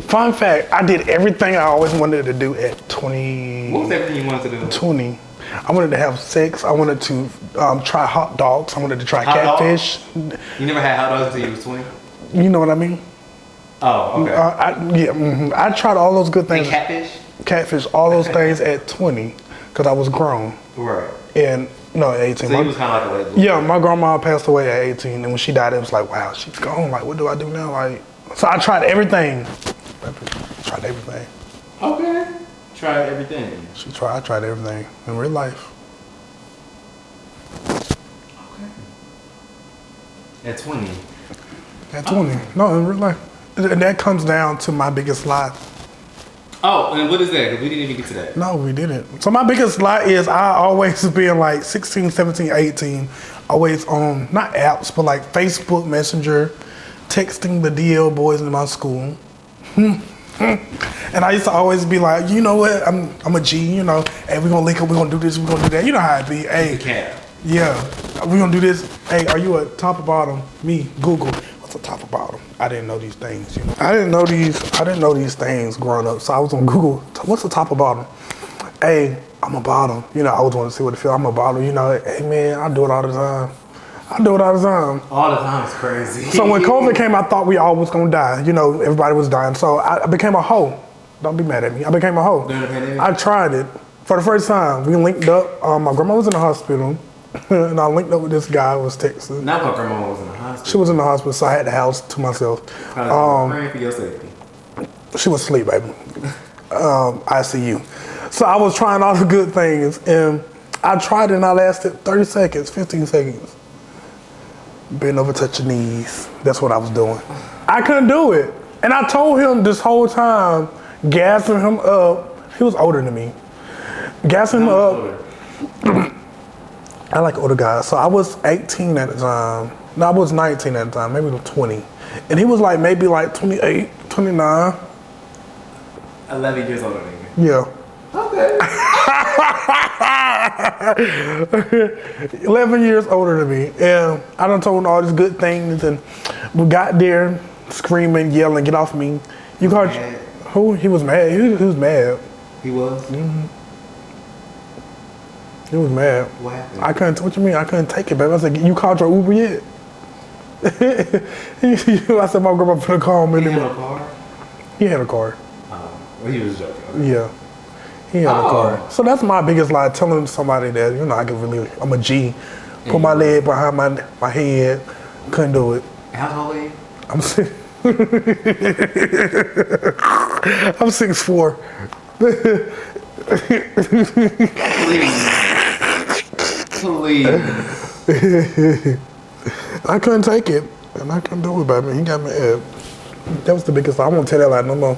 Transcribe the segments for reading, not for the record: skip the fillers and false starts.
Fun fact, I did everything I always wanted to do at 20. What was everything you wanted to do? 20. I wanted to have sex. I wanted to try hot dogs. I wanted to try catfish. You never had hot dogs until you was 20? You know what I mean? Oh, okay. I tried all those good things. And catfish? Catfish, all those things at 20 because I was grown. Right. And no, 18. So you was kind of like a lady. Yeah, my grandma passed away at 18, and when she died, it was like, wow, she's gone. Like, what do I do now? Like, so I tried everything. Tried everything. Okay. Tried everything. I tried everything in real life. Okay. At 20. At 20. No, in real life. And that comes down to my biggest lie. Oh, and what is that? Because we didn't even get to that. No, we didn't. So my biggest lie is I always been like 16, 17, 18, always on, not apps, but like Facebook Messenger, texting the DL boys in my school. And I used to always be like, you know what, I'm a G, you know, hey, we're gonna link up, we're gonna do this, we're gonna do that. You know how it be, hey. Yeah, we're gonna do this. Hey, are you a top or bottom? Me, Google. What's a top or bottom? I didn't know these things, you know. I didn't know these things growing up. So I was on Google, what's the top or bottom? Hey, I'm a bottom. You know, I always want to see what it feels. I'm a bottom, you know, hey man, I do it all the time. All the time is crazy. So when COVID came, I thought we all was gonna die. You know, everybody was dying. So I became a hoe. Don't be mad at me. I became a hoe. I tried it for the first time. We linked up. My grandma was in the hospital, and I linked up with this guy who was texting. Not my grandma was in the hospital. She was in the hospital, so I had the house to myself. Praying for your safety. She was asleep, baby. ICU. So I was trying all the good things, and I tried it, and I lasted 30 seconds, 15 seconds. Bend over, touch your knees. That's what I was doing. I couldn't do it. And I told him this whole time, gassing him up. He was older than me. Gassing him up. I like older guys. So I was 18 at the time. No, I was 19 at the time, maybe 20. And he was like maybe like 28, 29. 11 years older than you. Yeah. Okay. 11 years older than me. And I done told him all these good things, and we got there screaming, yelling, get off me. You called who? He was mad. He was mad. He was? Mm-hmm. He was mad. What happened? I couldn't, what you mean? I couldn't take it, baby. I said, you called your Uber yet? I said, my grandma put a call on me. He had a car? He had a car. Well, he was joking. Okay. Yeah. He had a car. So that's my biggest lie, telling somebody that, you know, I can really, I'm a G. Put my leg behind my head. Couldn't do it. How tall are you? I'm 6. I'm 6'4". Please. I couldn't take it, and I couldn't do it, baby. He got me mad. That was the biggest lie. I won't tell that lie no more.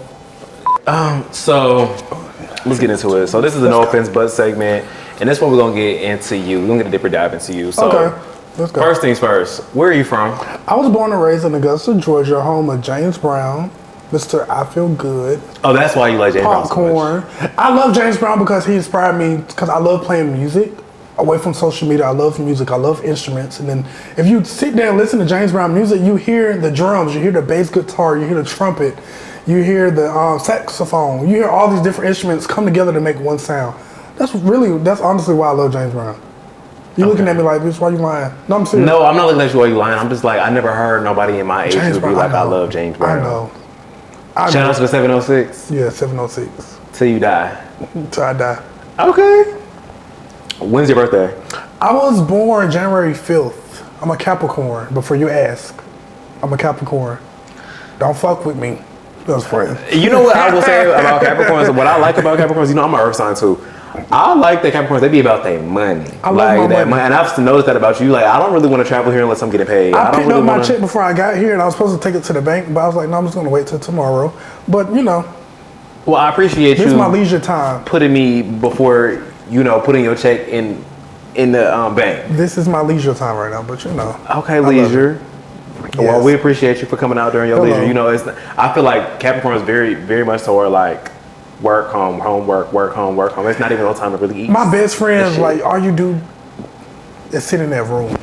So let's get into it. So this is a no offense but segment, and this one we're gonna get into you. We're gonna get a deeper dive into you. So okay, let's go. First things first, where are you from? I was born and raised in Augusta, Georgia, home of James Brown, Mr. I Feel Good. Oh, that's why you like James Brown so Popcorn. I love James Brown because he inspired me, because I love playing music. Away from social media, I love music, I love instruments. And then if you sit there and listen to James Brown music, you hear the drums, you hear the bass guitar, you hear the trumpet, you hear the saxophone, you hear all these different instruments come together to make one sound. That's honestly why I love James Brown. You looking at me like, bitch, why you lying? No, I'm serious. No, I'm not looking at you while you lying. I'm just like, I never heard nobody in my age James who be Brown, like, I love James Brown. I know. Shout out to the 706. Yeah, 706. Till you die. Till I die. Okay. When's your birthday? I was born January 5th. I'm a Capricorn, before you ask. I'm a Capricorn. Don't fuck with me. That's friend. You know what I will say about Capricorns? What I like about Capricorns, you know, I'm an earth sign too. I like that Capricorns, they be about their money. I love my money. And I've noticed that about you. Like, I don't really want to travel here unless I'm getting paid. I don't picked really up my check before I got here, and I was supposed to take it to the bank, but I was like, no, I'm just going to wait till tomorrow. But, you know. Well, I appreciate this is my leisure time. Putting me before, you know, putting your check in the bank. This is my leisure time right now, but you know. Okay, leisure. Yes. Well, we appreciate you for coming out during your leisure. You know, I feel like Capricorn is very, very much so like work, home, work, home, work, home. It's not even no time to really eat. My best friend, like, all you do is sit in that room.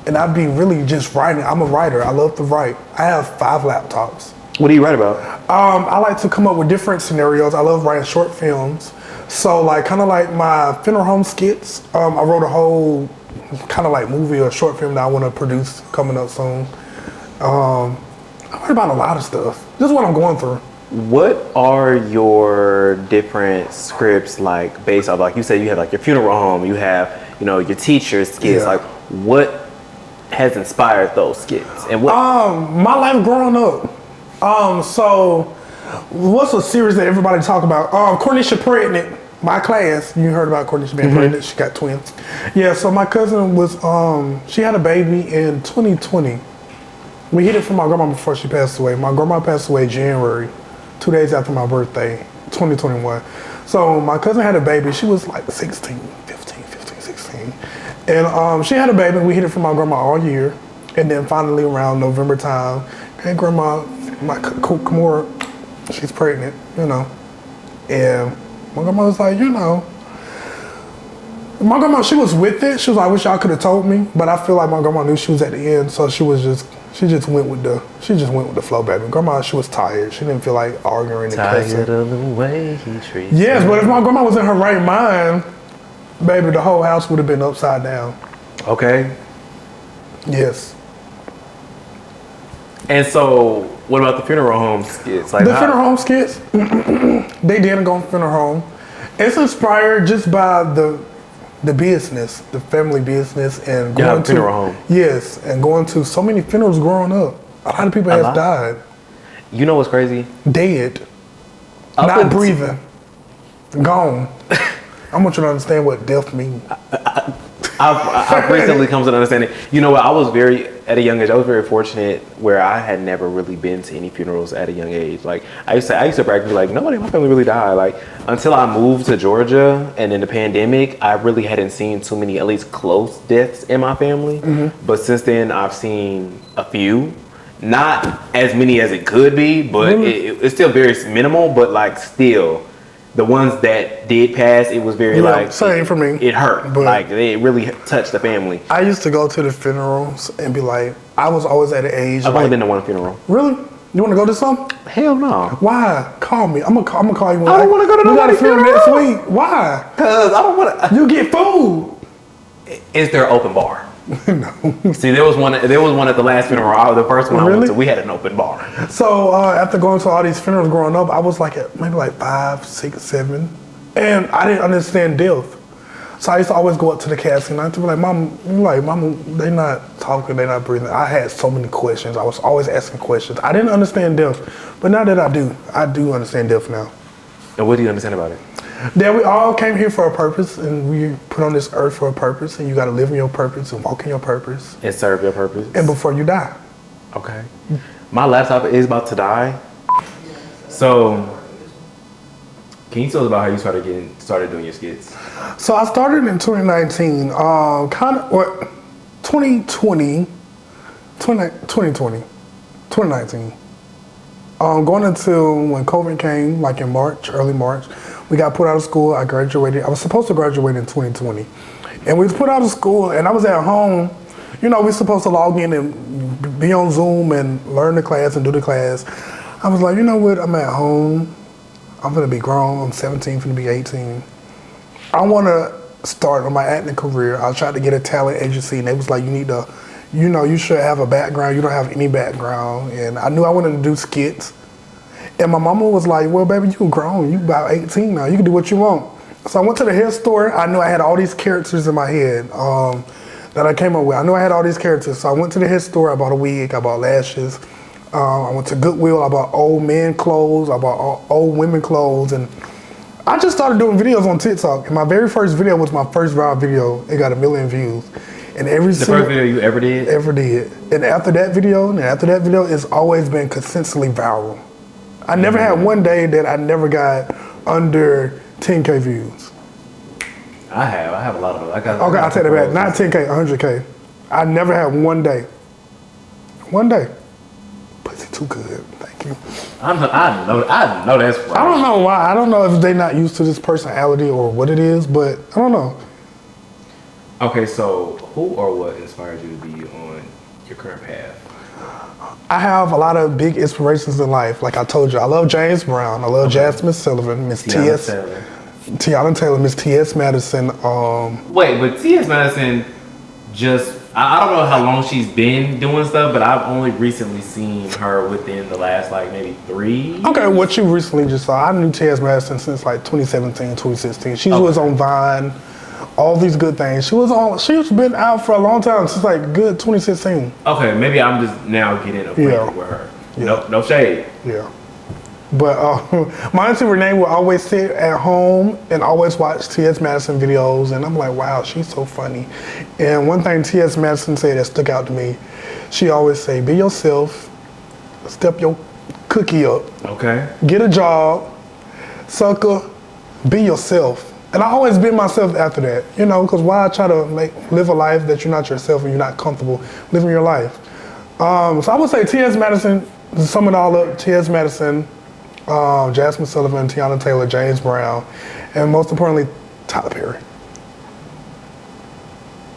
And I'd be really just writing. I'm a writer. I love to write. I have 5 laptops. What do you write about? I like to come up with different scenarios. I love writing short films. So like kind of like my funeral home skits. I wrote a whole kind of like movie or short film that I want to produce coming up soon. I write about a lot of stuff. This is what I'm going through. What are your different scripts like based off, like you said, you have like your funeral home, you have, you know, your teacher's skits. Yeah. Like what has inspired those skits? And what? My life growing up. So what's a series that everybody talk about? Cornisha Pregnant. My class, you heard about Cornisha being pregnant. She got twins. Yeah, so my cousin was, she had a baby in 2020. We hid it from my grandma before she passed away. My grandma passed away January, 2 days after my birthday, 2021. So my cousin had a baby. She was like 16. And she had a baby. We hid it from my grandma all year. And then finally around November time, hey grandma, my Kamora, she's pregnant, you know. And my grandma was like, you know, my grandma, she was with it. She was like, I wish y'all could have told me. But I feel like my grandma knew she was at the end. So she just went with the flow, baby. Grandma, she was tired. She didn't feel like arguing and cussing. Tired of the way he treats Yes, me. but if my grandma was in her right mind, baby, the whole house would have been upside down. Okay. Yes. And so, what about the funeral home skits? Like The funeral home skits, they didn't go on funeral home. It's inspired just by the business, the family business, and going to funeral home. Yes, and going to so many funerals growing up. A lot of people have died, You know what's crazy? dead, Up not until- breathing, gone. I want you to understand what death means. I've recently come to the understanding. You know what? At a young age, I was very fortunate where I had never really been to any funerals at a young age. Like I used to brag and be like, nobody in my family really died. Like until I moved to Georgia and in the pandemic, I really hadn't seen too many, at least close deaths in my family. But since then, I've seen a few. Not as many as it could be, but it's still very minimal. But like still. The ones that did pass, it was very same for me. It hurt, But like it really touched the family. I used to go to the funerals and be like, I was always at an age. I've like, only been to one funeral. Really? You want to go to some? Hell no. Why? Call me. I'm gonna call you. When I don't want to go to We got a nobody's funeral funeral next week. Why? Cause I don't want to. You get food. Is there an open bar? No. See, there was one at the last funeral. The first one I went Really? to, we had an open bar. So after going to all these funerals growing up, I was like at maybe like 5, 6, 7, and I didn't understand death. So I used to always go up to the casket and I used to be like, Mom, they not talking, they not breathing. I had so many questions. I was always asking questions. I didn't understand death, but now that I do understand death now. And what do you understand about it? That we all came here for a purpose, and we put on this earth for a purpose, and you got to live in your purpose and walk in your purpose. And serve your purpose. And before you die. Okay. My laptop is about to die. So, can you tell us about how you started doing your skits? So I started in 2019, 2019. Going into when COVID came, like in March, early March, we got put out of school. I graduated. I was supposed to graduate in 2020. And we was put out of school, and I was at home. You know, we supposed to log in and be on Zoom and learn the class and do the class. I was like, you know what? I'm at home. I'm gonna be grown. I'm 17, gonna be 18. I want to start on my acting career. I tried to get a talent agency, and they was like, you need to, you know, you should have a background. You don't have any background. And I knew I wanted to do skits. And my mama was like, well, baby, you grown. You about 18 now. You can do what you want. So I went to the hair store. I knew I had all these characters in my head that I came up with. I knew I had all these characters. So I went to the hair store. I bought a wig. I bought lashes. I went to Goodwill. I bought old men clothes. I bought old women clothes. And I just started doing videos on TikTok. And my very first video was my first viral video. It got 1 million views. And The first video you ever did? Ever did. And after that video, it's always been consistently viral. I never had one day that I never got under 10K views. I have a lot of them. Okay, I'll take that back. Not 10K, 100K. I never had one day. One day. Pussy too good. Thank you. I know that's right. I don't know why. I don't know if they're not used to this personality or what it is, but I don't know. Okay, so who or what inspired you to be on your current path? I have a lot of big inspirations in life. Like I told you, I love James Brown. I love Jasmine Sullivan, Miss T.S. Tiana Taylor, Miss T.S. Madison. Wait, but T.S. Madison I don't know how long she's been doing stuff, but I've only recently seen her within the last like maybe 3. Okay, what you recently just saw. I knew T.S. Madison since like 2017, 2016. She was on Vine, all these good things. She's been out for a long time, since like good 2016. Okay, maybe I'm just now getting acquainted with her. No shade. Yeah. But my auntie Renee will always sit at home and always watch T.S. Madison videos, and I'm like, wow, she's so funny. And one thing T.S. Madison said that stuck out to me, she always say, be yourself, step your cookie up, okay, get a job, sucker, be yourself. And I always been myself after that, because why try to live a life that you're not yourself and you're not comfortable living your life? So I would say T.S. Madison, to sum it all up, T.S. Madison, Jasmine Sullivan, Tiana Taylor, James Brown, and most importantly, Tyler Perry.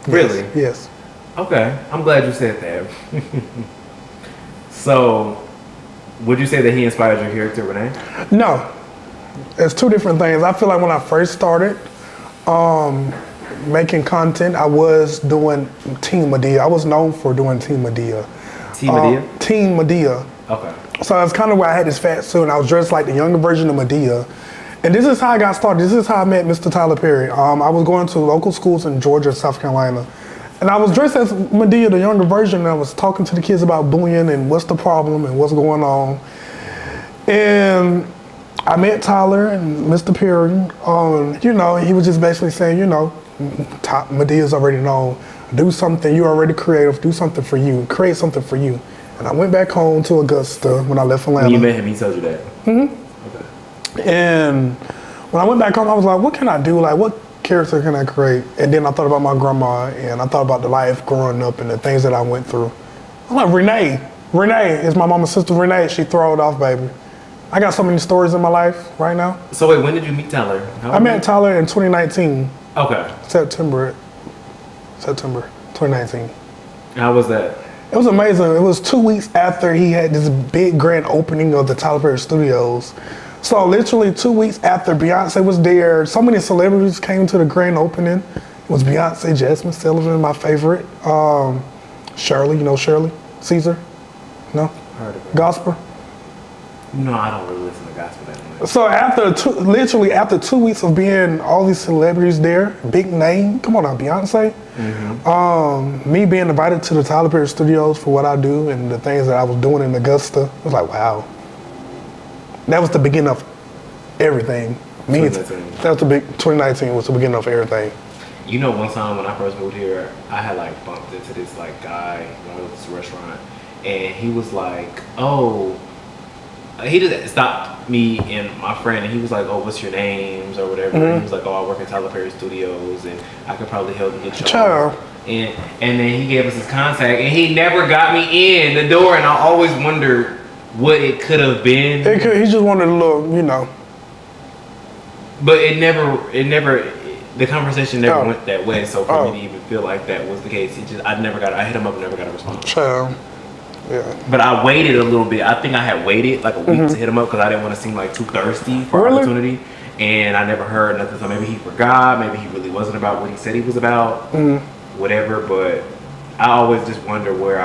Really? Yes. Okay, I'm glad you said that. So, would you say that he inspired your character, Renee? No. It's two different things. I feel like when I first started making content, I was doing Team Medea. I was known for doing Team Medea. Team Medea? Team Medea. Okay. So that's kind of where I had this fat suit, and I was dressed like the younger version of Medea. And this is how I got started. This is how I met Mr. Tyler Perry. I was going to local schools in Georgia, South Carolina. And I was dressed as Medea, the younger version, and I was talking to the kids about bullying and what's the problem and what's going on. And I met Tyler and Mr. Perry. He was just basically saying, Medea's already known. Do something, you're already creative, do something for you, create something for you. And I went back home to Augusta when I left Atlanta. When you met him, he told you that? Mm-hmm. Okay. And when I went back home, I was like, what can I do? Like, what character can I create? And then I thought about my grandma, and I thought about the life growing up and the things that I went through. I'm like, Renee is my mama's sister, Renee. She throw it off, baby. I got so many stories in my life right now. So wait, when did you meet Tyler? I met Tyler in 2019. Okay. September 2019. How was that? It was amazing. It was 2 weeks after he had this big grand opening of the Tyler Perry Studios. So literally 2 weeks after Beyonce was there, so many celebrities came to the grand opening. It was Beyonce, Jasmine Sullivan, my favorite. Shirley, you know Shirley? Caesar? No? Heard of it. Gospel? No, I don't really listen to gospel that much. So after 2 weeks of being all these celebrities there, big name, come on now, Beyonce. Mm-hmm. Me being invited to the Tyler Perry Studios for what I do and the things that I was doing in Augusta, it was like, wow. That was the beginning of everything. 2019 was the beginning of everything. One time when I first moved here, I had like bumped into this like guy when I went to this restaurant, and he was like, he just stopped me and my friend, and he was like, oh, what's your names or whatever. Mm-hmm. And he was like, oh, I work in Tyler Perry Studios, and I could probably help you get your own. And then he gave us his contact, and he never got me in the door, and I always wondered what it could have been. He just wanted a little, But it never, the conversation never went that way. So for me to even feel like that was the case, I hit him up and never got a response. Child. Yeah. But I waited a little bit. I think I had waited like a week to hit him up because I didn't want to seem like too thirsty for opportunity. And I never heard nothing. So maybe he forgot. Maybe he really wasn't about what he said he was about. Whatever. But I always just wonder what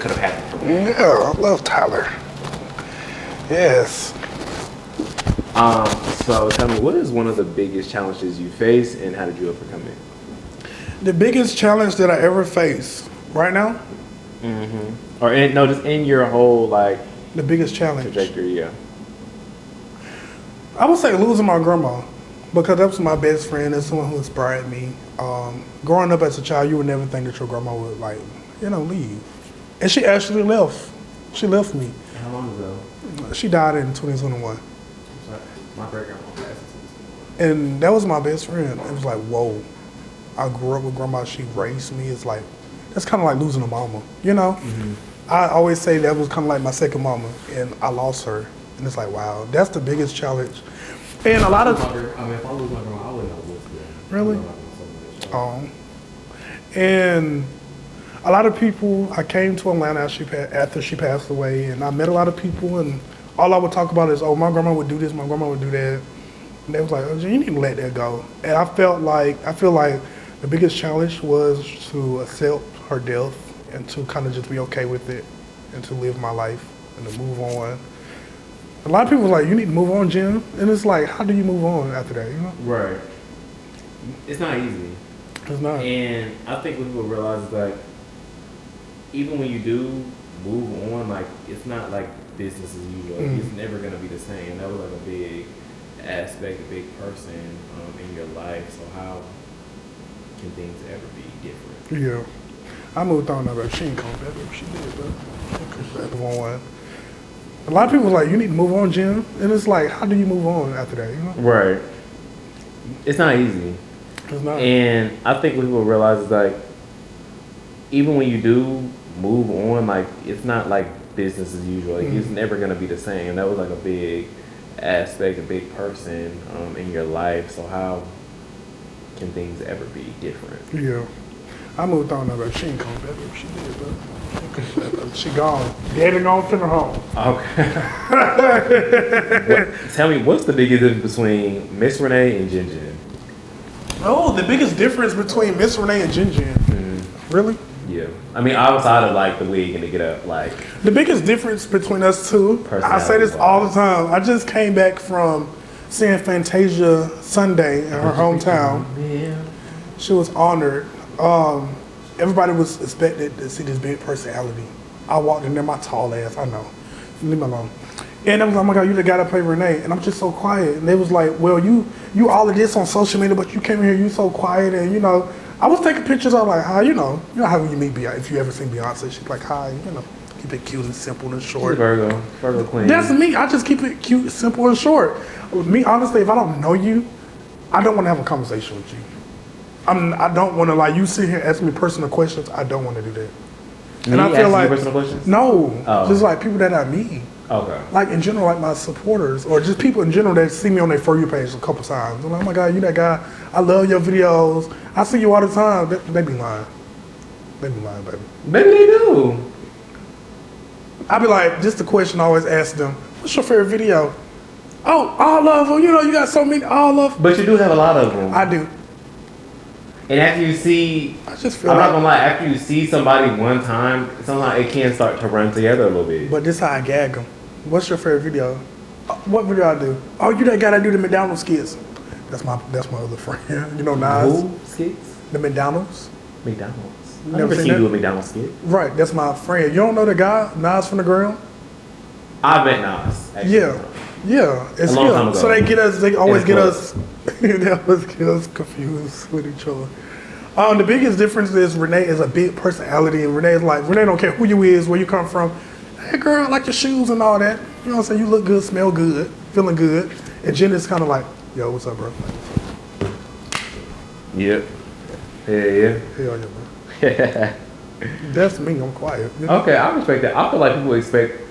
could have happened for me. Yeah, I love Tyler. Yes. So tell me, what is one of the biggest challenges you face, and how did you overcome it? The biggest challenge that I ever faced right now. Mm-hmm. Or just in your whole the biggest challenge trajectory, yeah. I would say losing my grandma, because that was my best friend. That's someone who inspired me. Growing up as a child, you would never think that your grandma would leave, and she actually left. She left me. How long ago? She died in 2021. My great grandma passed in 2021. And that was my best friend. It was like, whoa. I grew up with grandma. She raised me. It's like, that's kind of like losing a mama, Mm-hmm. I always say that was kind of like my second mama, and I lost her. And it's like, wow, that's the biggest challenge. And a lot of... if I lose my grandma, I wouldn't know what's good. Really? And a lot of people. I came to Atlanta after she passed away, and I met a lot of people, and all I would talk about is, oh, my grandma would do this, my grandma would do that. And they was like, oh, you need to let that go. And I feel like the biggest challenge was to accept her death and to kind of just be okay with it and to live my life and to move on. A lot of people was like, you need to move on, Jim. And it's like, how do you move on after that, you know? Right. It's not easy. It's not. And I think what people realize is like, even when you do move on, like it's not like business as usual. It's never gonna be the same. That was like a big aspect, a big person in your life. So how can things ever be different? Yeah. I moved on now, but she ain't coming back. She did, bro. She could move on. A lot of people was like, you need to move on, Jim. And it's like, how do you move on after that, you know? Right. It's not easy. It's not. And I think what people realize is like, even when you do move on, like it's not like business as usual. Like it's never gonna be the same. That was like a big aspect, a big person in your life. So how can things ever be different? Yeah. I moved on now, but she ain't coming back. She did, bro. She gone. Dead and gone, send her home. Okay. Tell me, what's the biggest difference between Ms.Renee and Jin Jin? Oh, the biggest difference between Ms.Renee and Jin Jin. Really? Yeah. I mean, outside of like the wig and the get up, like. The biggest difference between us two, I say this all the time. I just came back from seeing Fantasia Sunday in her hometown. Yeah. She was honored. Everybody was expected to see this big personality. I walked in there, my tall ass, I know. Leave me alone. And I was like, oh my God, you the guy that played Renee. And I'm just so quiet. And they was like, well, you all of this on social media, but you came here, you so quiet. And you know, I was taking pictures. I was like, hi, you know how when you meet Beyonce, if you ever seen Beyonce, she's like, hi, you know, keep it cute and simple and short. Virgo queen. That's me. I just keep it cute, simple, and short. With me, honestly, if I don't know you, I don't want to have a conversation with you. I don't want to, like, you sit here asking me personal questions. I don't want to do that. And I feel like personal questions? No, just like people that I meet. Okay. Like in general, like my supporters or just people in general that see me on their For You page a couple times. I'm like, oh my God, you that guy. I love your videos. I see you all the time. They be lying. They be lying, baby. Maybe they do. I be like, just the question I always ask them, what's your favorite video? Oh, all of them. You know, you got so many, all of them. But you do have a lot of them. I do. And after you see, I just feel I'm like, not gonna lie, after you see somebody one time, sometimes it can start to run together a little bit. but this how I gag them. What's your favorite video? What video I do? Oh, you that guy that do the McDonald's skits. That's my other friend. You know Nas? Who skits? The McDonald's. McDonald's. I Never never seen seen you that? do a McDonald's skit. Right, that's my friend. You don't know the guy, Nas from the ground? I met Nas. Actually. Yeah, it's A long time him. ago. So they always In get a us, they always get us confused with each other. The biggest difference is Renee is a big personality, and Renee don't care who you is, where you come from. Hey girl, I like your shoes and all that. You know what I'm saying? You look good, smell good, feeling good. And Jen is kind of like, yo, what's up, bro? Yep. Yeah. Hell yeah, bro. That's me. I'm quiet. You know? Okay, I respect that. I feel like people expect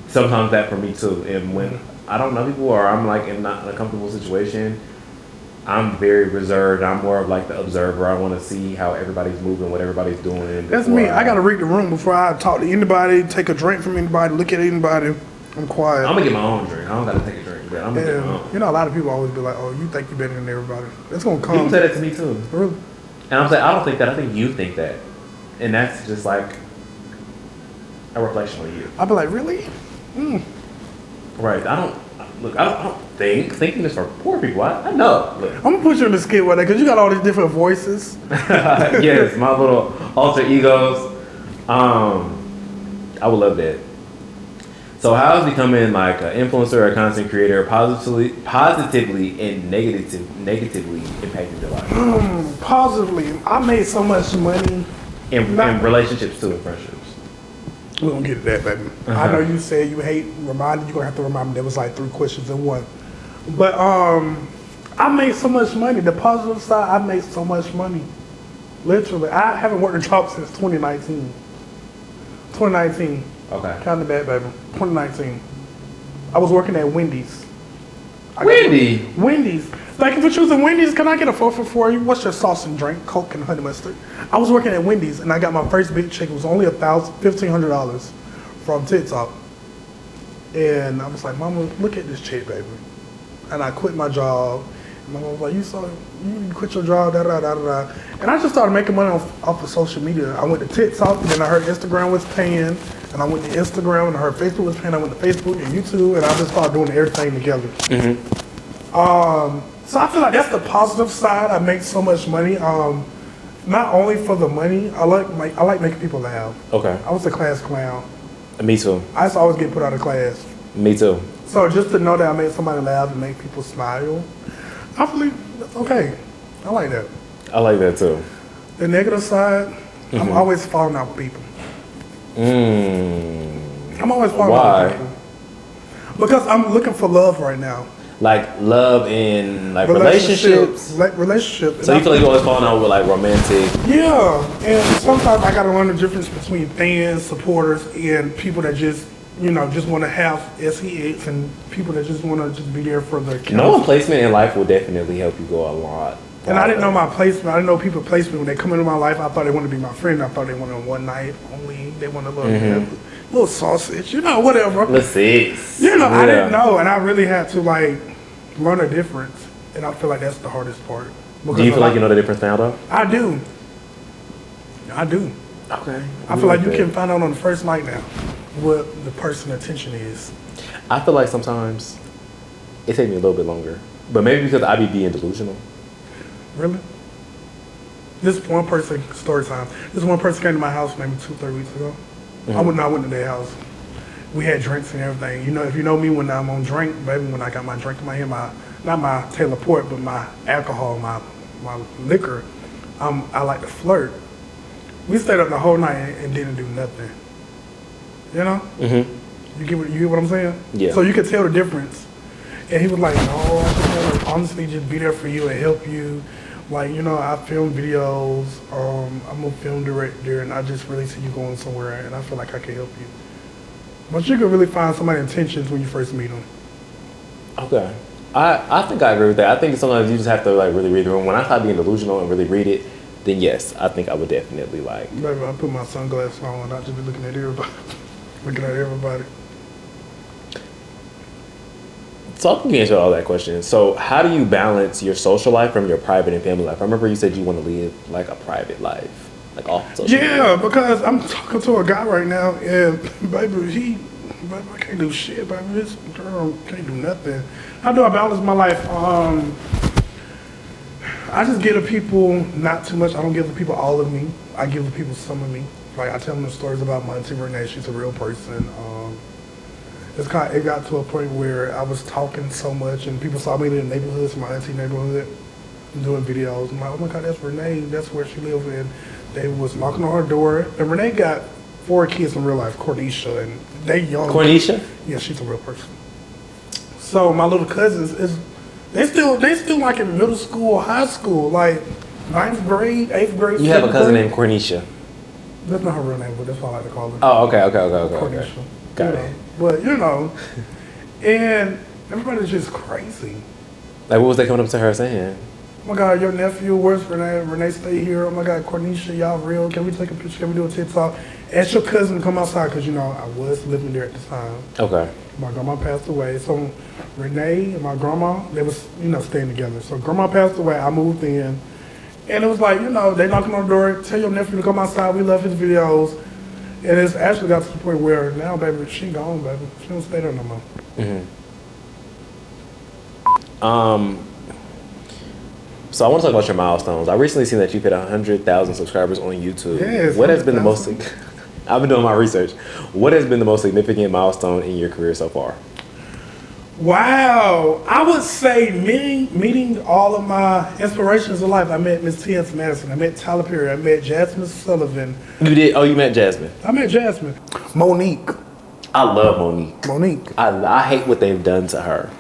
sometimes that from me too. And when I don't know people or I'm like in not in a comfortable situation, I'm very reserved. I'm more of like the observer. I want to see how everybody's moving, what everybody's doing. That's me. I gotta read the room before I talk to anybody, take a drink from anybody, look at anybody. I'm quiet. I'm gonna get my own drink. I don't gotta take a drink, but I'm gonna get my own. You know, a lot of people always be like, "Oh, you think you better than everybody." That's gonna come. People say that to me too. Really? And I'm saying I don't think that. I think you think that, and that's just like a reflection on you. I'll be like, "Really?" Right. I don't think thinking is for poor people. I know. Look. I'm gonna put you in the skit with that because you got all these different voices. Yes, my little alter egos. I would love that. So how is becoming like an influencer or a content creator positively and negatively impacted your life? Positively, I made so much money. In relationships too, and friendships. We don't get to that, baby. I know you said you hate reminding. You're gonna have to remind me. There was like 3 questions in one. But I made so much money. The positive side, I made so much money. Literally, I haven't worked a job since 2019. 2019. Okay. Kind of bad, baby. 2019. I was working at Wendy's. Wendy's. Like if you're choosing Wendy's, can I get a 4 for $4? What's your sauce and drink? Coke and honey mustard. I was working at Wendy's and I got my first big check. It was only $1,500 from TikTok. And I was like, Mama, look at this check, baby. And I quit my job. And my mom was like, you quit your job, da da da da. And I just started making money off of social media. I went to TikTok, and then I heard Instagram was paying. And I went to Instagram, and I heard Facebook was paying. I went to Facebook and YouTube, and I just started doing everything together. So I feel like that's the positive side. I make so much money. Not only for the money, I like making people laugh. Okay. I was a class clown. Me too. I used to always get put out of class. Me too. So just to know that I made somebody laugh and make people smile, I believe that's okay. I like that. I like that too. The negative side, I'm always falling out with people. I'm always falling out with people. Because I'm looking for love right now. Like love in like relationships? Relationships. So you feel like you're always falling out with like romantic? Yeah, and sometimes I gotta learn the difference between fans, supporters, and people that just want to have sex and people that just want to just be there for their kids. Knowing placement in life will definitely help you go a lot. And I didn't know my placement. I didn't know people placement when they come into my life. I thought they wanted to be my friend. I thought they wanted one night only. They wanted a little sausage, whatever. The sex. I didn't know, and I really had to like learn a difference. And I feel like that's the hardest part. Do you feel like you know the difference now, though? I do. Okay. I feel like you can find out on the first night now what the person's attention is. I feel like sometimes it takes me a little bit longer, but maybe because I be being delusional. Really? This one person, story time. This one person came to my house maybe 2-3 weeks ago. I went to their house. We had drinks and everything. If you know me when I'm on drink, baby, when I got my drink in my hand, not my Taylor Port, but my alcohol, my liquor, I like to flirt. We stayed up the whole night and didn't do nothing. You get what I'm saying? Yeah. So you could tell the difference. And he was like, no, I just want to honestly just be there for you and help you. Like, I film videos, I'm a film director, and I just really see you going somewhere, and I feel like I can help you. But you can really find somebody's intentions when you first meet them. Okay. I think I agree with that. I think sometimes you just have to like really read the room. When I start being delusional and really read it, then yes, I think I would definitely like. Baby, I put my sunglasses on and I just be looking at everybody. So I can answer all that question. So how do you balance your social life from your private and family life? I remember you said you want to live like a private life, like off social media. Because I'm talking to a guy right now, and baby, I can't do shit, baby. This girl can't do nothing. How do I balance my life? I just give the people not too much. I don't give the people all of me. I give the people some of me. Like I tell them the stories about my Ms.Renee. She's a real person. It got to a point where I was talking so much, and people saw me in the neighborhoods, my auntie neighborhood, doing videos. I'm like, oh my God, that's Renee. That's where she lives. And they was knocking on her door. And Renee got 4 kids in real life, Cornisha, and they young. Cornisha? Yeah, she's a real person. So my little cousins they still like in middle school, high school, like 9th grade, 8th grade. You have a cousin named Cornisha. That's not her real name, but that's what I like to call her. Oh, okay. Cornisha. Got it. But and everybody's just crazy. Like, what was they coming up to her saying? Oh my God, your nephew, where's Renee? Renee stay here. Oh my God, Cornisha, y'all real? Can we take a picture? Can we do a TikTok? Ask your cousin to come outside, because I was living there at the time. Okay. My grandma passed away. So Renee and my grandma, they was, staying together. So grandma passed away, I moved in. And it was like, they knocking on the door, tell your nephew to come outside. We love his videos. And it's actually got to the point where now, baby, she gone, baby. She don't stay there no more. So I want to talk about your milestones. I recently seen that you've hit 100,000 subscribers on YouTube. Yes. What has been the most? I've been doing my research. What has been the most significant milestone in your career so far? Wow, I would say meeting all of my inspirations in life. I met Miss T.S. Madison. I met Tyler Perry. I met Jasmine Sullivan. You did? Oh, you met Jasmine. I met Jasmine. Monique. I love Monique. Monique. I hate what they've done to her,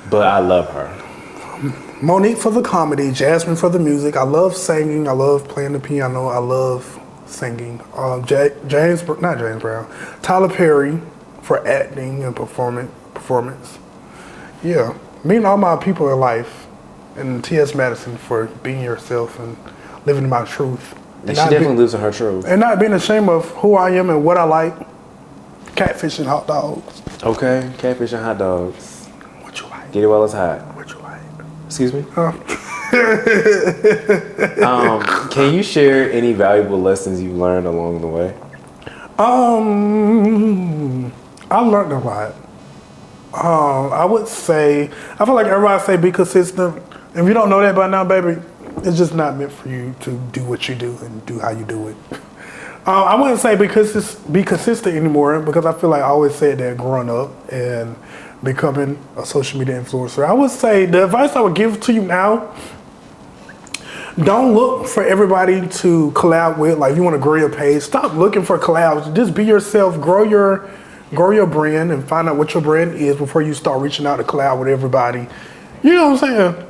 but I love her. Monique for the comedy, Jasmine for the music. I love singing. I love playing the piano. I love singing. Not James Brown. Tyler Perry for acting and performance. Yeah, meeting all my people in life, and T.S. Madison for being yourself and living my truth. And she definitely lives in her truth. And not being ashamed of who I am and what I like. Catfish and hot dogs. Okay, catfish and hot dogs. What you like? Get it while it's hot. What you like? Excuse me? Can you share any valuable lessons you've learned along the way? I learned a lot. I would say, I feel like everybody say be consistent. If you don't know that by now, baby, it's just not meant for you to do what you do and do how you do it. I wouldn't say be consistent anymore because I feel like I always said that growing up and becoming a social media influencer. I would say the advice I would give to you now, don't look for everybody to collab with. Like if you want to grow your page, stop looking for collabs. Just be yourself, grow your brand and find out what your brand is before you start reaching out to collab with everybody. You know what I'm saying?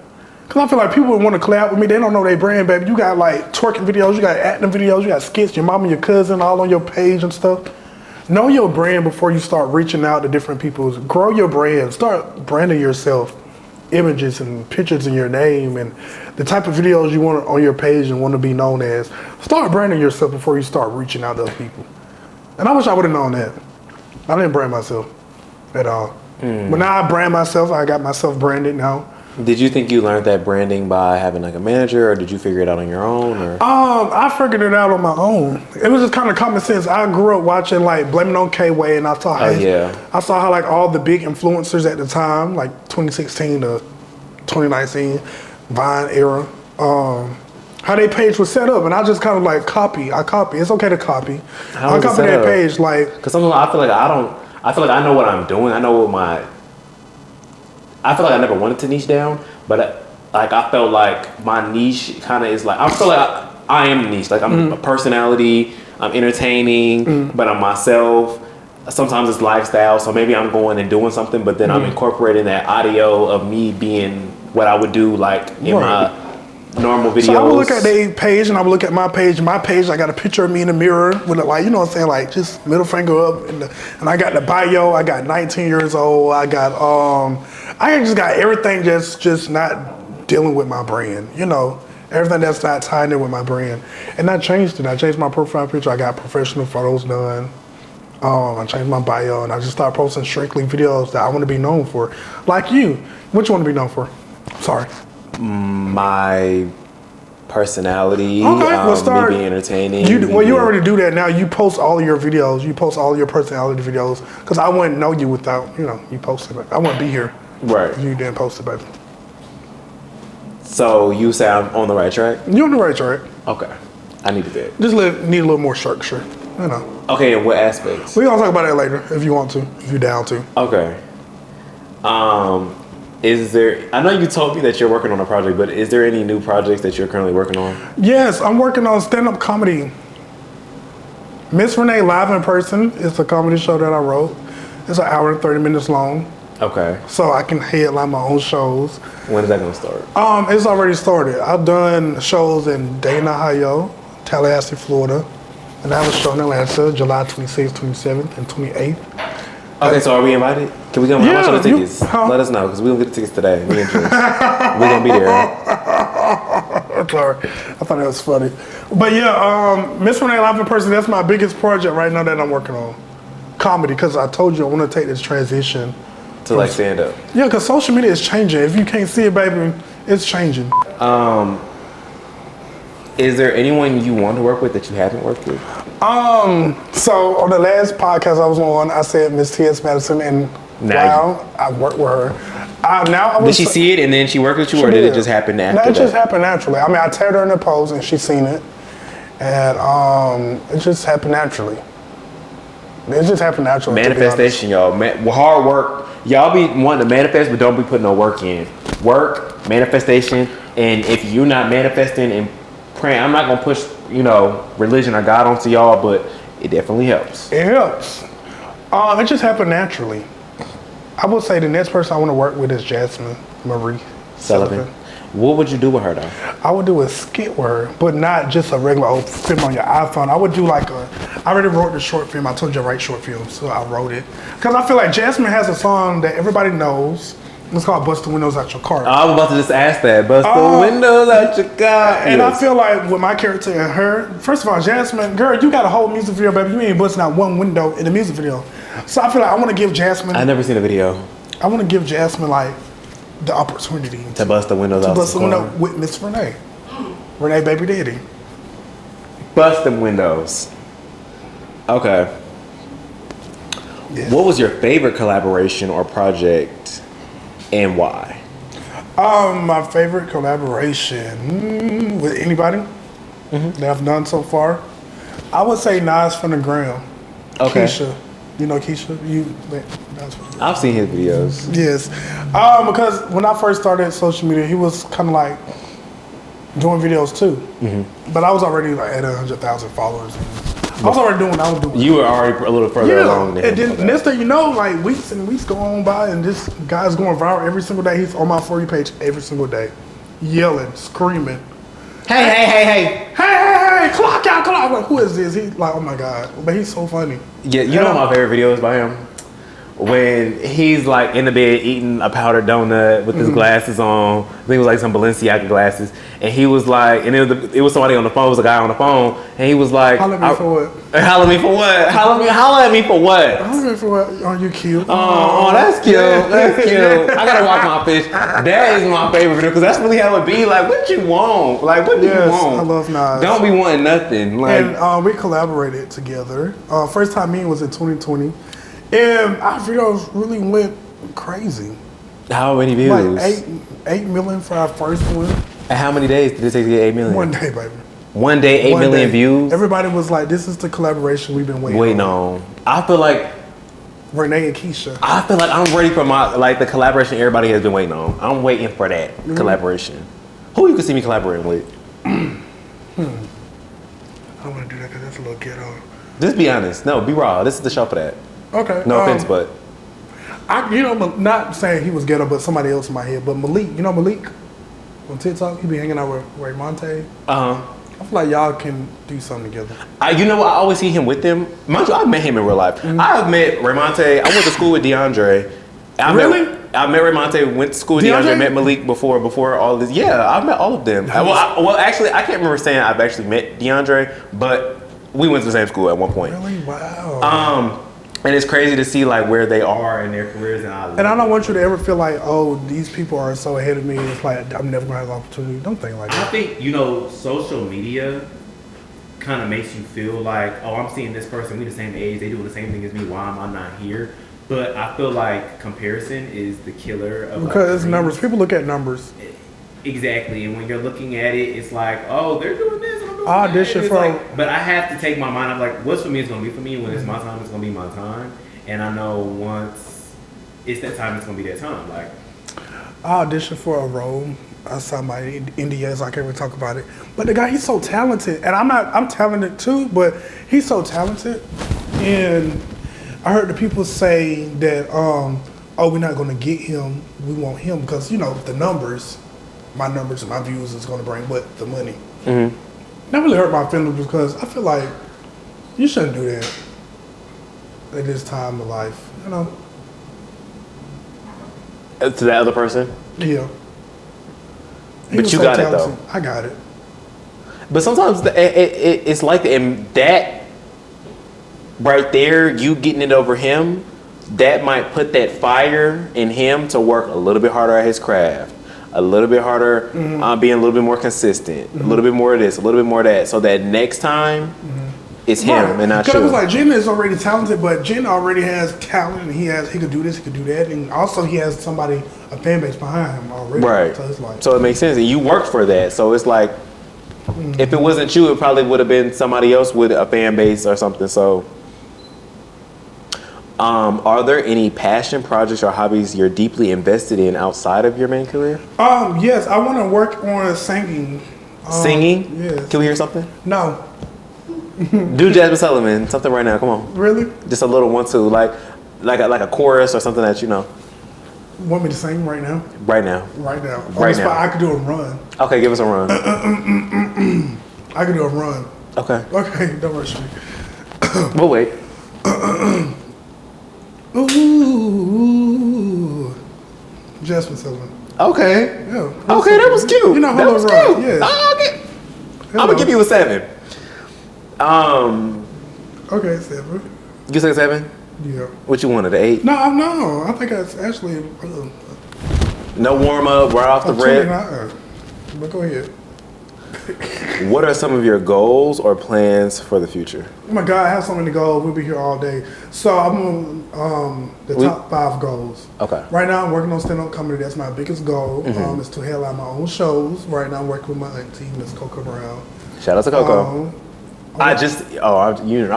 Because I feel like people want to collab with me, they don't know their brand, baby. You got like twerking videos, you got acting videos, you got skits, your mom and your cousin all on your page and stuff. Know your brand before you start reaching out to different people. Grow your brand, start branding yourself. Images and pictures in your name and the type of videos you want on your page and want to be known as. Start branding yourself before you start reaching out to other people. And I wish I would have known that. I didn't brand myself at all. But now I brand myself. I got myself branded now. Did you think you learned that branding by having like a manager, or did you figure it out on your own? Or I figured it out on my own. It was just kind of common sense. I grew up watching like Blame It on K-Way, and I saw how I saw how like all the big influencers at the time, like 2016 to 2019, Vine era, how their page was set up, and I just kind of like copy. It's okay to copy. I copy that page like because sometimes I feel like I feel like I know what I'm doing. I know what I feel like I never wanted to niche down, but like I felt like my niche kind of is like I feel like I am niche. Like I'm a personality. I'm entertaining, but I'm myself. Sometimes it's lifestyle, so maybe I'm going and doing something, but then I'm incorporating that audio of me being what I would do like in my normal videos. So I would look at their page and I would look at my page. My page, I got a picture of me in the mirror with it, like, you know what I'm saying, like just middle finger up, and I got the bio. I got 19 years old. I got I just got everything just not dealing with my brand, you know. Everything that's not tied in with my brand. And I changed it. I changed my profile picture. I got professional photos done. I changed my bio and I just started posting strictly videos that I want to be known for. Like you. What you want to be known for? Sorry. My personality, start, me being entertaining. You already do that now. You post all of your videos. You post all your personality videos. Because I wouldn't know you without, you posted it. I wouldn't be here. Right. If you didn't post it, baby. So you say I'm on the right track? You're on the right track. Okay. I need that. Just need a little more structure, you know. Okay, in what aspects? We're going to talk about that later if you want to, if you're down to. Okay. Is there, I know you told me that you're working on a project, but is there any new projects that you're currently working on? Yes, I'm working on stand-up comedy. Ms.Renee Live in Person is a comedy show that I wrote. It's an hour and 30 minutes long. Okay. So I can headline my own shows. When is that going to start? It's already started. I've done shows in Dayton, Ohio, Tallahassee, Florida. And I have a show in Atlanta, July 26th, 27th, and 28th. Okay, so are we invited? Can we come? How much are the tickets? Let us know, because we don't get the tickets today. Me and Trish. We're going to be there. Sorry. I thought that was funny. But yeah, Miss Renee Live in Person, that's my biggest project right now that I'm working on. Comedy, because I told you I want to take this transition. To like stand up. Yeah, because social media is changing. If you can't see it, baby, it's changing. Is there anyone you want to work with that you haven't worked with? So on the last podcast I was on, I said Miss T.S. Madison, and I worked with her. Did she see it and then she worked with you, or did it just happen after that? No, it just happened naturally. I mean, I tagged her in the post and she seen it, and it just happened naturally. It just happened naturally. Manifestation, y'all. Hard work. Y'all be wanting to manifest, but don't be putting no work in. Work, manifestation, and if you're not manifesting and praying, I'm not gonna push, religion or God onto y'all, but it definitely helps. It helps. It just happened naturally. I would say the next person I want to work with is Jasmine Marie Sullivan. What would you do with her though? I would do a skit with her, but not just a regular old film on your iPhone. I would do I already wrote the short film. I told you to write short films, so I wrote it. Because I feel like Jasmine has a song that everybody knows. It's called Bust the Windows Out Your Car. I was about to just ask that. Bust the windows out your car. And I feel like with my character and her, first of all, Jasmine, girl, you got a whole music video, baby. You ain't busting out one window in the music video. So I feel like I want to give Jasmine. I never seen a video. I want to give Jasmine like the opportunity to bust the windows out. To bust the window with Miss Renee. Renee, baby daddy. Bust them windows. Okay. Yeah. What was your favorite collaboration or project, and why? My favorite collaboration with anybody that I've done so far, I would say Nas from the Gram. Okay. Keisha. You know Keisha? I've seen his videos. Yes. Because when I first started social media, he was kind of like doing videos too. But I was already like at 100,000 followers. I was already doing what I was doing. You were already a little further along than him. And then next thing you know, like weeks and weeks go on by, and this guy's going viral every single day. He's on my For You page every single day, yelling, screaming. Hey, clock out, clock. I'm like, who is this? He's like, oh my God. But he's so funny. Yeah, you know my favorite video is by him? When he's like in the bed eating a powdered donut with his glasses on. I think it was like some Balenciaga glasses. And he was like, and it was somebody on the phone, it was a guy on the phone. And he was like, holla at me for what? Holla at me for what? Holla at me for what? Holla at me for what? Oh, you cute. Oh, that's cute. That's cute. I gotta watch my fish. That is my favorite video because that's really how it be. Like, what you want? Like, what do you want? I love Nas. Don't be wanting nothing. Like, and we collaborated together. First time meeting was in 2020. And our videos really went crazy. How many views? Like 8 million for our first one. And how many days did it take to get 8 million? One day, baby. One day, 8 million views? Everybody was like, this is the collaboration we've been waiting on. I feel like Renee and Keisha. I feel like I'm ready for the collaboration everybody has been waiting on. I'm waiting for that collaboration. Who you can see me collaborating with? I don't want to do that because that's a little ghetto. Just be honest. No, be raw. This is the show for that. Okay. No offense, but not saying he was ghetto, but somebody else in my head. But Malik, you know Malik on TikTok, he be hanging out with Raymonte. I feel like y'all can do something together. You know what? I always see him with them. Mind you, I've met him in real life. I've met Raymonte. I went to school with DeAndre. I met Raymonte, went to school with DeAndre, met Malik before all this. Yeah, I've met all of them. Actually, I can't remember saying I've actually met DeAndre, but we went to the same school at one point. Really? Wow. And it's crazy to see like where they are in their careers, and I don't want you to ever feel like, oh, these people are so ahead of me. It's like I'm never gonna have the opportunity. Don't think like that. I think social media kind of makes you feel like, oh, I'm seeing this person, we the same age, they doing the same thing as me. Why am I not here? But I feel like comparison is the killer of because it's numbers. People look at numbers. Exactly, and when you're looking at it, it's like, oh, they're doing this, and I'm doing that. It's like, but I have to take my mind. I'm like, what's for me is gonna be for me. When it's my time, it's gonna be my time. And I know once it's that time, it's gonna be that time. Like, I auditioned for a role. I signed my NDAs. I can't even talk about it. But the guy, he's so talented, and I'm talented too. But he's so talented, and I heard the people say that, oh, we're not gonna get him. We want him because the numbers. My numbers and my views is going to bring but the money. That really hurt my feelings because I feel like you shouldn't do that at this time of life, To that other person? Yeah. But you got it though. I got it. But sometimes it's like in that right there, you getting it over him, that might put that fire in him to work a little bit harder at his craft. A little bit harder, being a little bit more consistent, a little bit more of this, a little bit more of that, so that next time it's him and not you. Because it was like Jen is already talented, but Jen already has talent, and he could do this, he could do that, and also he has a fan base behind him already. Right. So it's like, so it makes sense, and you worked for that. So it's like, if it wasn't you, it probably would have been somebody else with a fan base or something. So. Are there any passion projects or hobbies you're deeply invested in outside of your main career? Yes, I want to work on singing. Singing? Yes. Can we hear something? No. Do Jasmine Sullivan something right now. Come on. Really? Just a little 1-2, like a chorus or something that you know. Want me to sing right now? Right now. Right now. Right now. I could do a run. Okay, give us a run. I could do a run. Okay. Okay, don't rush me. We'll wait. Ooh, Jasmine Sullivan. Okay. Yeah. Okay, that was cute. You know, that hello, was right? cute. Yeah. Okay. I'm gonna give you a 7. Okay, 7. You say 7? Yeah. What you wanted, an 8? No. I think that's actually No warm up, right off the rip. 29. But go ahead. What are some of your goals or plans for the future? Oh my God, I have so many goals. We'll be here all day. So I'm on the top 5 goals. Okay. Right now, I'm working on stand-up comedy. That's my biggest goal. Is to headline my own shows. Right now, I'm working with my auntie, Miss Coco Brown. Shout out to Coco. I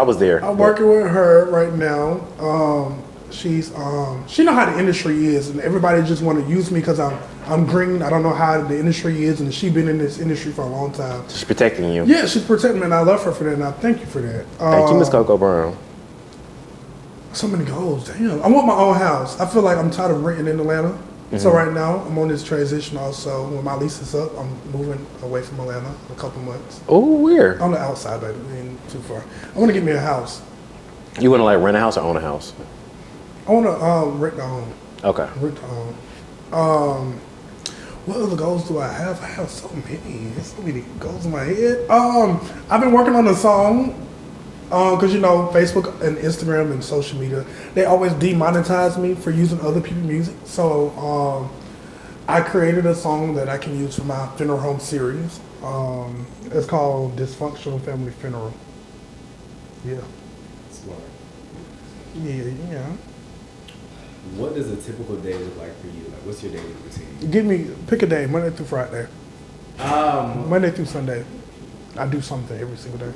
was there. I'm working with her right now. She's she know how the industry is, and everybody just want to use me because I'm green. I don't know how the industry is, and she been in this industry for a long time. She's protecting you. Yeah, she's protecting me, and I love her for that, and I thank you for that. Thank you, Miss Coco Brown. So many goals, damn. I want my own house. I feel like I'm tired of renting in Atlanta. So right now, I'm on this transition also. When my lease is up, I'm moving away from Atlanta in a couple months. Oh, where? On the outside, baby. Ain't too far. I want to get me a house. You want to like rent a house or own a house? I want to rent a home. Okay. Rent a home. What other goals do I have? I have so many. There's so many goals in my head. I've been working on a song. Because Facebook and Instagram and social media, they always demonetize me for using other people's music. So I created a song that I can use for my funeral home series. It's called Dysfunctional Family Funeral. Yeah. Smart. Yeah. What does a typical day look like for you? Like, what's your daily routine? Pick a day, Monday through Friday. Monday through Sunday. I do something every single day.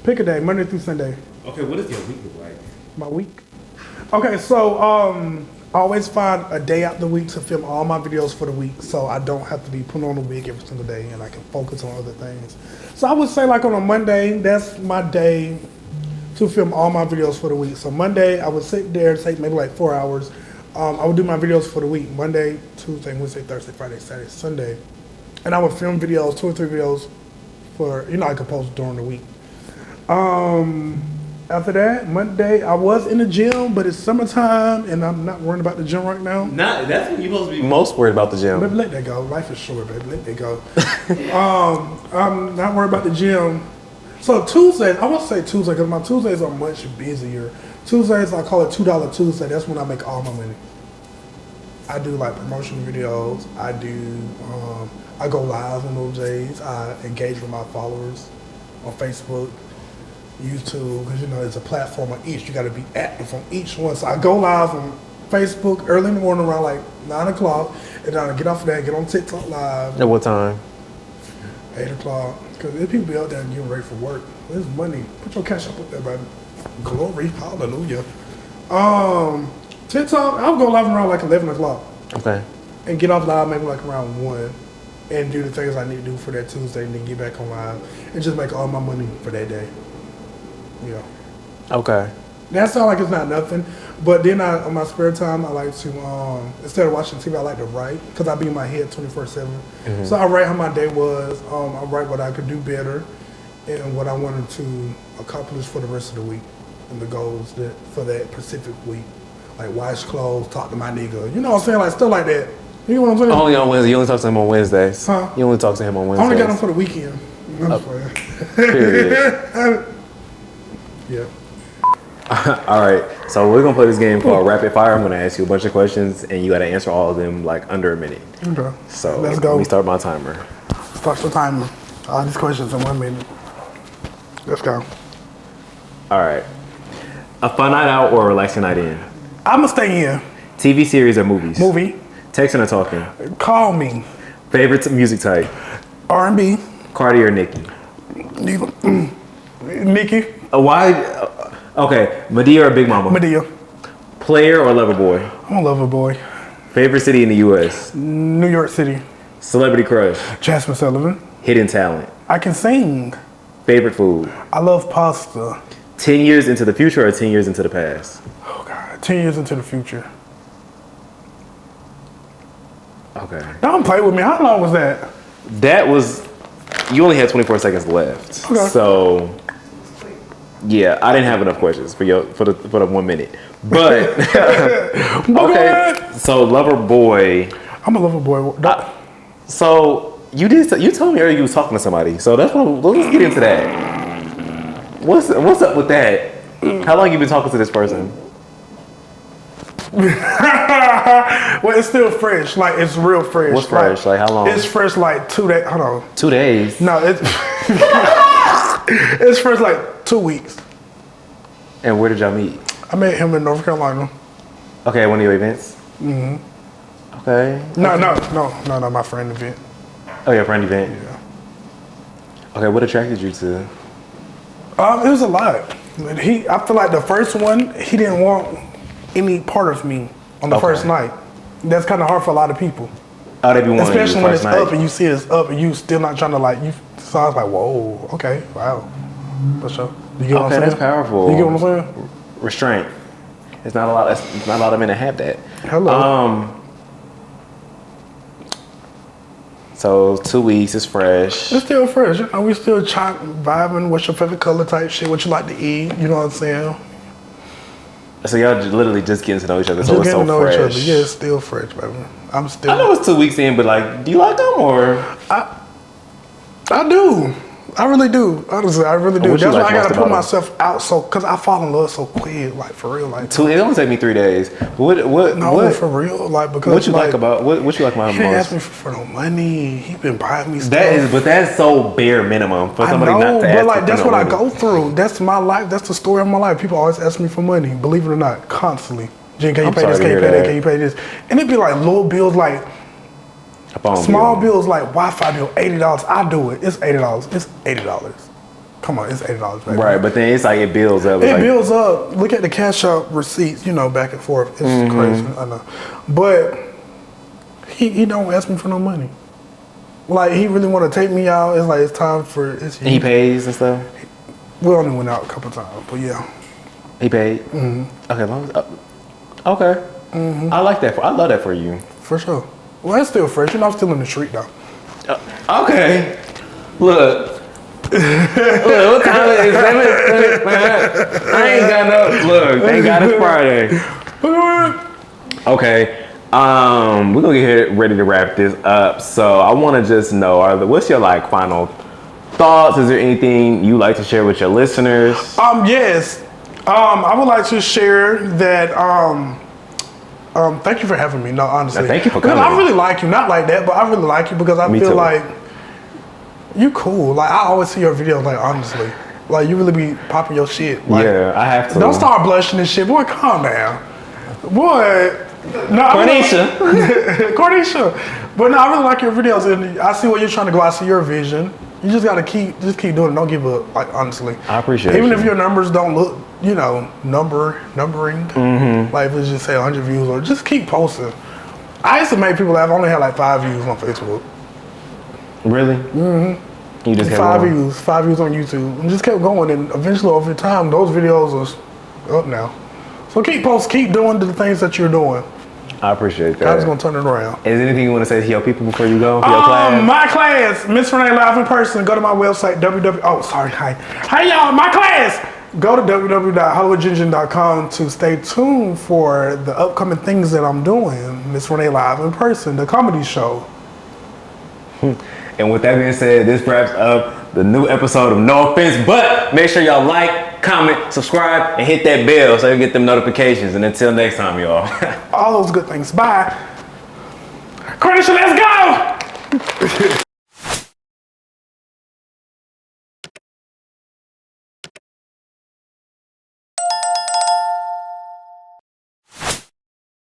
Pick a day, Monday through Sunday. Okay, what does your week look like? My week? Okay, so I always find a day out the week to film all my videos for the week, so I don't have to be putting on a wig every single day, and I can focus on other things. So I would say like on a Monday, that's my day to film all my videos for the week. So Monday, I would sit there and take maybe like 4 hours. I would do my videos for the week, Monday, Tuesday, Wednesday, Thursday, Friday, Saturday, Sunday. And I would film videos, 2 or 3 videos for, I could post during the week. After that, Monday, I was in the gym, but it's summertime, and I'm not worrying about the gym right now. That's when you're supposed to be most worried about the gym. Baby, let that go. Life is short, baby. Let that go. I'm not worried about the gym. So Tuesdays, I won't say Tuesday, because my Tuesdays are much busier. Tuesdays, I call it $2 Tuesday. That's when I make all my money. I do like promotion videos. I go live on those days. I engage with my followers on Facebook, YouTube, because it's a platform on each. You got to be active on each one. So I go live on Facebook early in the morning around like 9 o'clock, and then I get off of that, get on TikTok live. At what time? 8 o'clock. Because there's people out there getting ready for work. There's money. Put your cash up with that, baby. Glory, hallelujah. TikTok, I'll go live around like 11 o'clock. Okay. And get off live maybe like around 1. And do the things I need to do for that Tuesday, and then get back on live and just make all my money for that day. Yeah. Okay. That sounds like it's not nothing, but then on my spare time, I like to, instead of watching TV, I like to write, because I be in my head 24/7. So I write how my day was, I write what I could do better, and what I wanted to accomplish for the rest of the week, and the goals for that specific week. Like wash clothes, talk to my nigga, you know what I'm saying, like stuff like that. You know what I'm saying? Only on Wednesday. You only talk to him on Wednesdays. Huh? You only talk to him on I Wednesdays. only got him for the weekend. Period. Yeah. All right, so we're gonna play this game called Rapid Fire. I'm gonna ask you a bunch of questions, and you gotta answer all of them like under a minute. Okay. So let's go. Let me start my timer. Start the timer. All these questions in 1 minute. Let's go. All right, a fun night out or a relaxing night in? I'ma stay in. TV series or movies? Movie. Texting or talking? Call me. Favorite music type? R&B. Cardi or Nicki? Nicki. Why? Okay, Madea or Big Mama? Madea. Player or lover boy? I'm a lover boy. Favorite city in the U.S.? New York City. Celebrity crush? Jasmine Sullivan. Hidden talent? I can sing. Favorite food? I love pasta. 10 years into the future or 10 years into the past? Oh God, 10 years into the future. Okay. Don't play with me. How long was that? That was, you only had 24 seconds left. Okay. So, Yeah, I didn't have enough questions for the 1 minute. But okay, so lover boy. I'm a lover boy. So you told me earlier you was talking to somebody. So let's get into that. What's up with that? How long you been talking to this person? Well, it's still fresh. Like, it's real fresh. What's fresh? Like, how long? It's fresh like 2 days. Hold on. 2 days? No, it's it's fresh like 2 weeks. And where did y'all meet? I met him in North Carolina. Okay, one of your events? Mm-hmm. Okay. No, my friend event. Oh, your friend event? Yeah. Okay, what attracted you to? It was a lot. I feel like the first one, he didn't want any part of me on the first night. That's kind of hard for a lot of people. Oh, they be wanting especially you when first it's night. up and you see it's up and you still not trying to like you. So I was like, whoa, okay, wow, for sure. You get what I'm saying? That's powerful. You get what I'm saying? Restraint. It's not a lot. It's not a lot of men that have that. Hello. So 2 weeks is fresh. It's still fresh. You know, we still vibing. What's your favorite color type shit? What you like to eat? You know what I'm saying? So y'all literally just getting to know each other. So Just it's getting so to know fresh. each other. Yeah, it's still fresh, baby. I'm still. I know it's 2 weeks in, but like, do you like them or? I do. I really do. Honestly, I really do. What you That's like why I most gotta about put 'em? myself out cause I fall in love so quick, like for real, like. It only take me 3 days. What For real, like because. What you like about what you like about him He didn't ask most? me for no money. He been buying me stuff. That's so bare minimum for somebody I know, not to ask but like for that's no what I money. go through. That's my life. That's the story of my life. People always ask me for money. Believe it or not, constantly. Jen, can you I'm pay sorry this? to Can you hear pay that? that. Can you pay this? And it'd be like little bills, like A phone small bill. bills, like Wi-Fi bill, $80. I do it. It's $80. It's $80. Come on, it's $80, baby. Right, but then it's like it builds up. It Like, builds up. Look at the cash out receipts, you know, back and forth. It's Mm-hmm. crazy, I know. But he don't ask me for no money. Like, he really want to take me out. It's like, it's time for... he pays and stuff. We only went out a couple times, but yeah. He paid. Mm-hmm. Okay, long as, okay. Mm-hmm. I like that. I love that for you. For sure. Well, it's still fresh. You know, I'm still in the street, though. Okay. Look. What time is it? I ain't got no. Look, thank God it's Friday. Okay. We're gonna get ready to wrap this up. So I want to just know, what's your like final thoughts? Is there anything you like to share with your listeners? Yes. I would like to share that. Thank you for having me. No, honestly. Thank you for because coming. I really like you. Not like that, but I really like you because I Me feel too. like you cool. Like, I always see your videos, like, honestly. Like, you really be popping your shit. Like, Yeah, I have to. don't start blushing and shit. Boy, calm down. Boy. No, Cornisha. But no, I really like your videos. And I see where you're trying to go. I see your vision. You just got to keep doing it. Don't give up, like, honestly. I appreciate Even you. if your numbers don't look, you know, numbering. Mm-hmm. Like, if it's just say 100 views or just keep posting. I used to make people laugh. I only had like 5 views on Facebook. Really? Mm-hmm. You just kept 5 going? views. 5 views on YouTube. And just kept going. And eventually, over time, those videos are up now. So keep posting. Keep doing the things that you're doing. I appreciate that. God's going to turn it around. Is there anything you want to say to your people before you go? For your class? My class, Ms.Renee live in person. Go to my website, Hi, y'all. My class. Go to www.hollywoodginger.com to stay tuned for the upcoming things that I'm doing. Ms.Renee live in person, the comedy show. And with that being said, this wraps up the new episode of No Offense, but make sure y'all like, comment, subscribe, and hit that bell so you get them notifications. And until next time, y'all. All those good things. Bye. Cornisha, let's go.